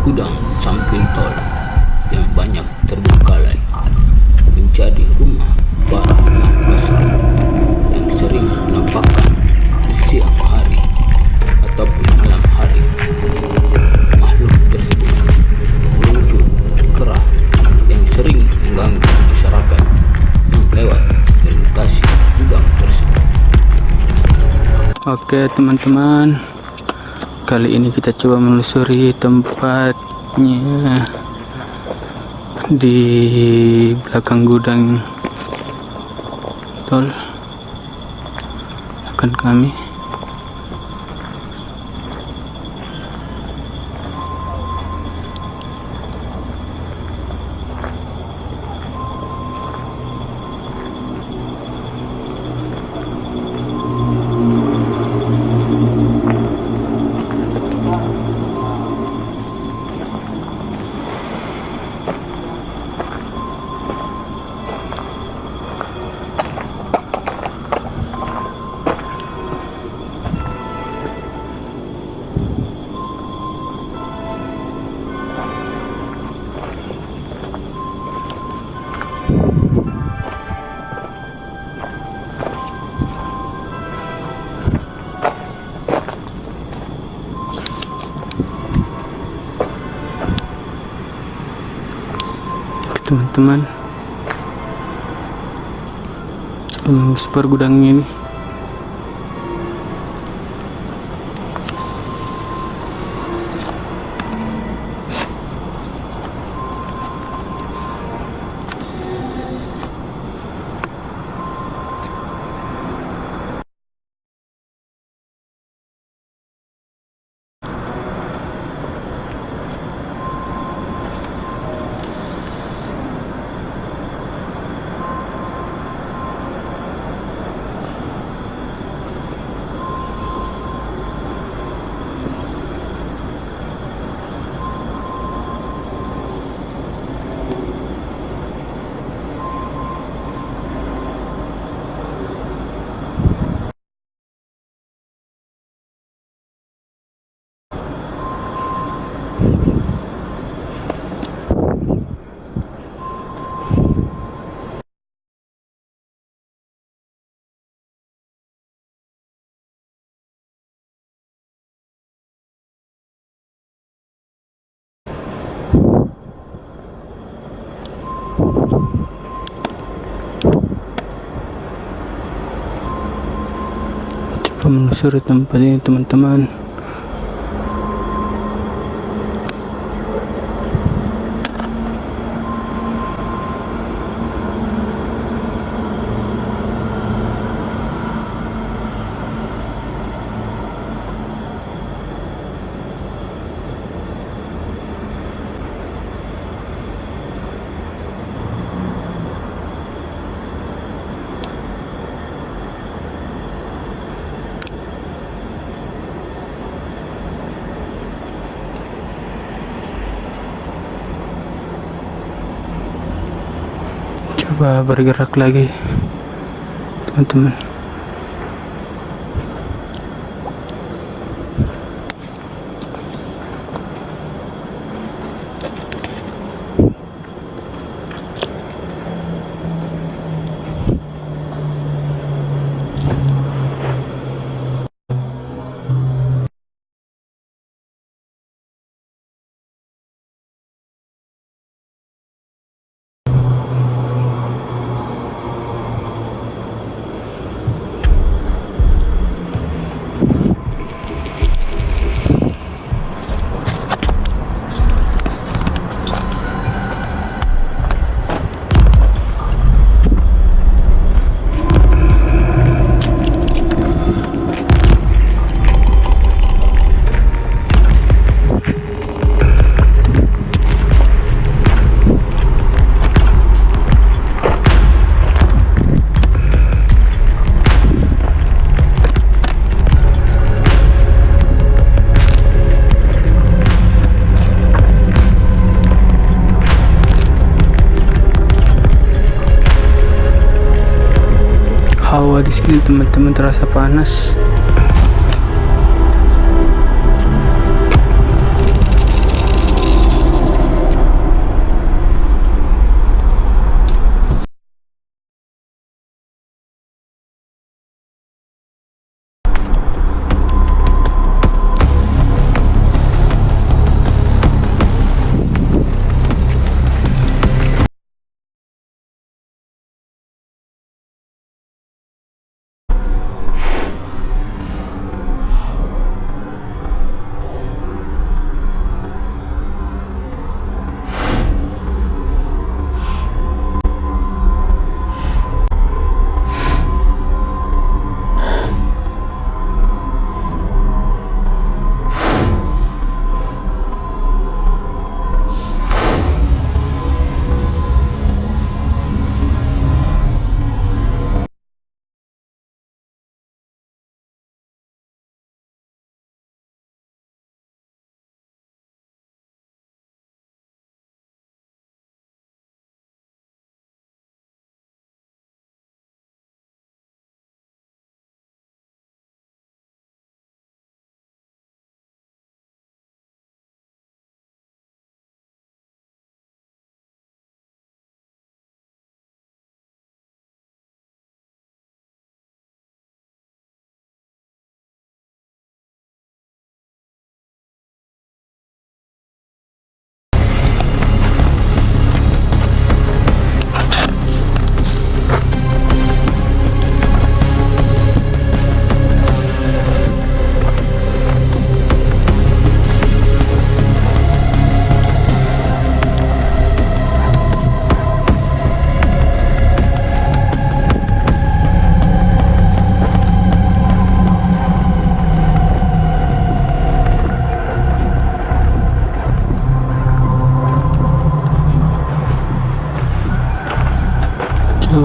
Gudang samping tol yang banyak terbengkalai menjadi rumah para makhluk kasar yang sering menampakkan di siang hari ataupun malam hari. Makhluk tersebut berwujud kerah yang sering mengganggu masyarakat yang lewat melintasi gudang tersebut. Oke teman-teman, kali ini kita coba menelusuri tempatnya di belakang gudang tol akan kami. Teman-teman, super gudang ini coba menelusuri tempat ini teman-teman. Coba bergerak lagi teman-teman. Hawa di sini teman-teman terasa panas.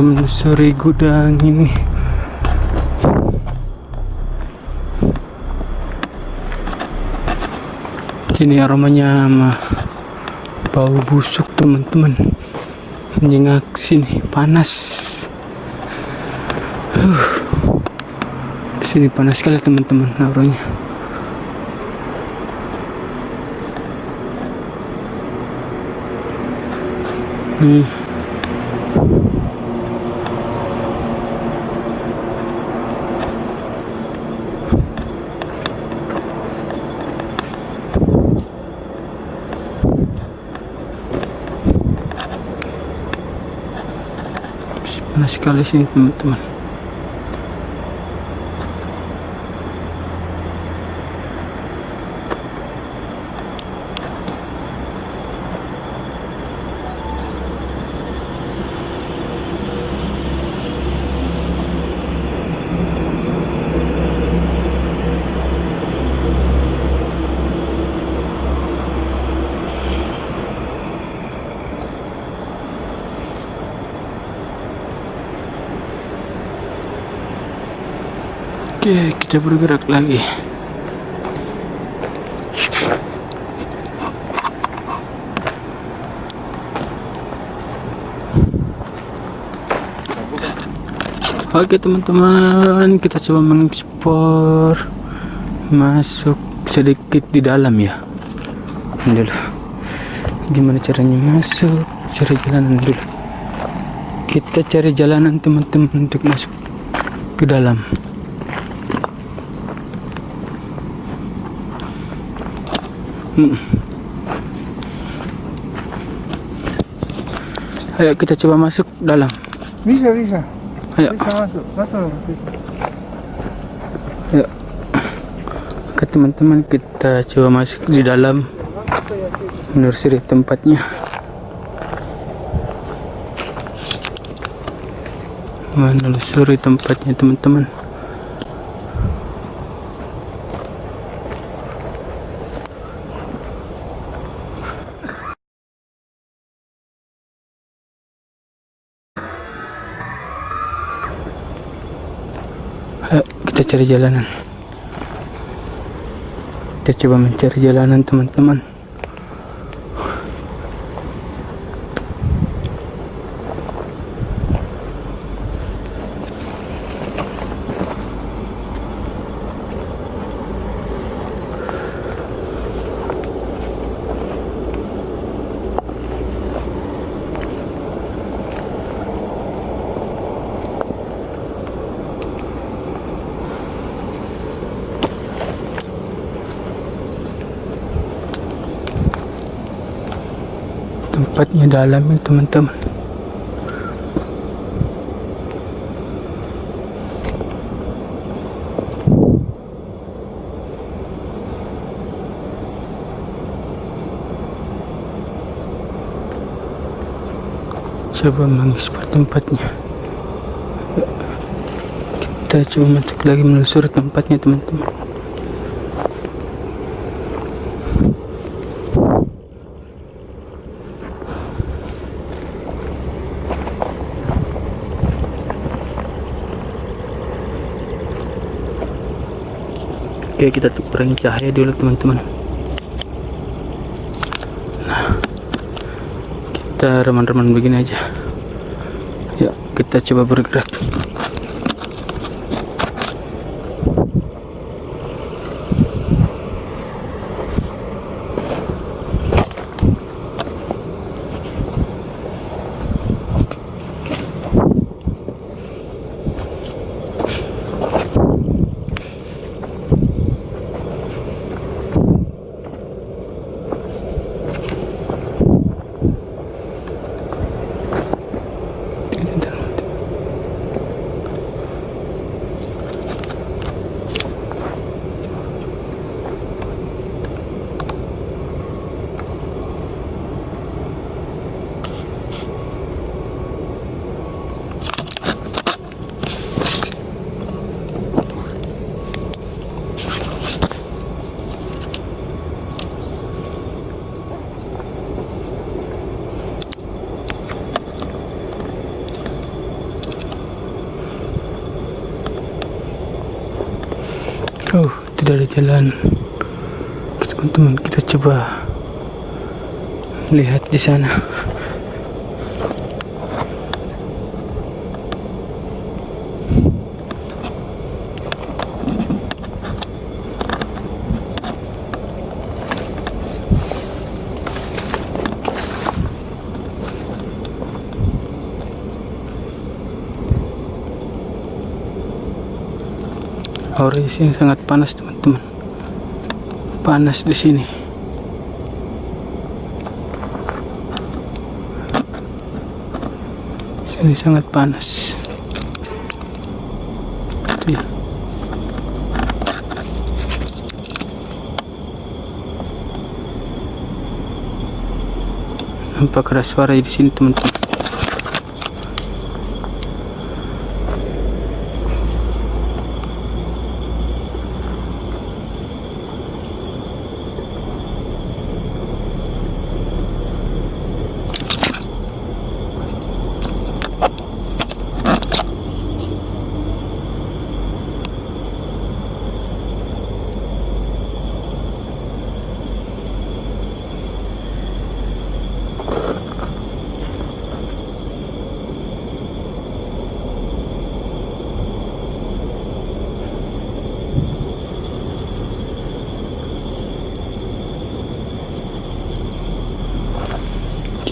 menelusuri gudang ini. Sini aromanya bau busuk teman-teman. Menyengat sini, panas. Di sini panas sekali teman-teman aromanya. Panas sekali sini teman-teman. Oke, kita bergerak lagi. Oke teman-teman, kita coba mengeksplor, masuk sedikit di dalam ya. Dulu, gimana caranya masuk? Cari jalanan dulu. Kita cari jalanan teman-teman untuk masuk ke dalam. Ayo kita coba masuk dalam. Bisa. Ayo. Bisa masuk. Ayo. Oke teman-teman, kita coba masuk di dalam. Menelusuri tempatnya. Menelusuri tempatnya teman-teman. Kita cari jalanan. Kita coba mencari jalanan teman-teman. Tempatnya dalam ya teman-teman. Coba mengeksplor tempatnya. Kita coba masuk lagi menelusuri tempatnya teman-teman. Oke, kita kurangi cahaya dulu teman-teman. Nah, kita reman-reman begini aja. Yuk, kita coba bergerak. tidak ada jalan. Teman-teman, kita coba lihat di sana. Aura di sini sangat panas, teman-teman. Panas di sini. Sini sangat panas. Tuh ya. Nampak ada suara di sini, teman-teman.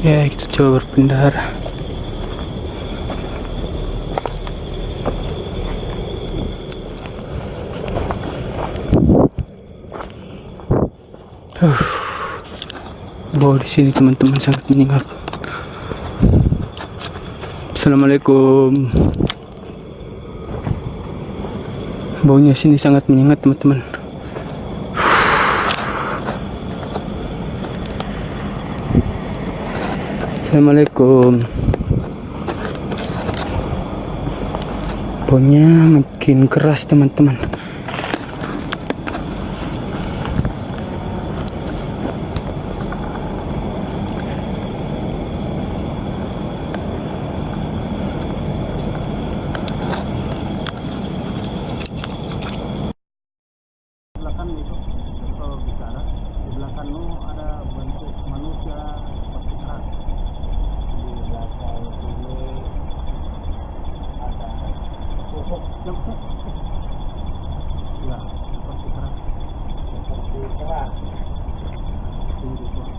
Ya, kita coba berpindah arah. Bau di sini, teman-teman, sangat menyengat. Assalamualaikum. Baunya sini sangat menyengat, teman-teman. Assalamualaikum. Baunya makin keras, teman-teman. Belakang itu kalau bicara di belakangmu ada bentuk manusia seperti keras. Di belakang sini ada pokok jemput ya seperti keras tinggi tuh.